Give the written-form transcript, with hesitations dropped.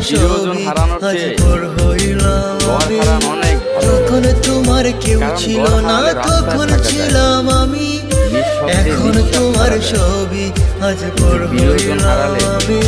ছবি আজ পর হইলাম আমি। তখন তোমার কেউ ছিল না, তখন ছিলাম আমি। এখন তোমার ছবি আজ পর হইলাম আমি।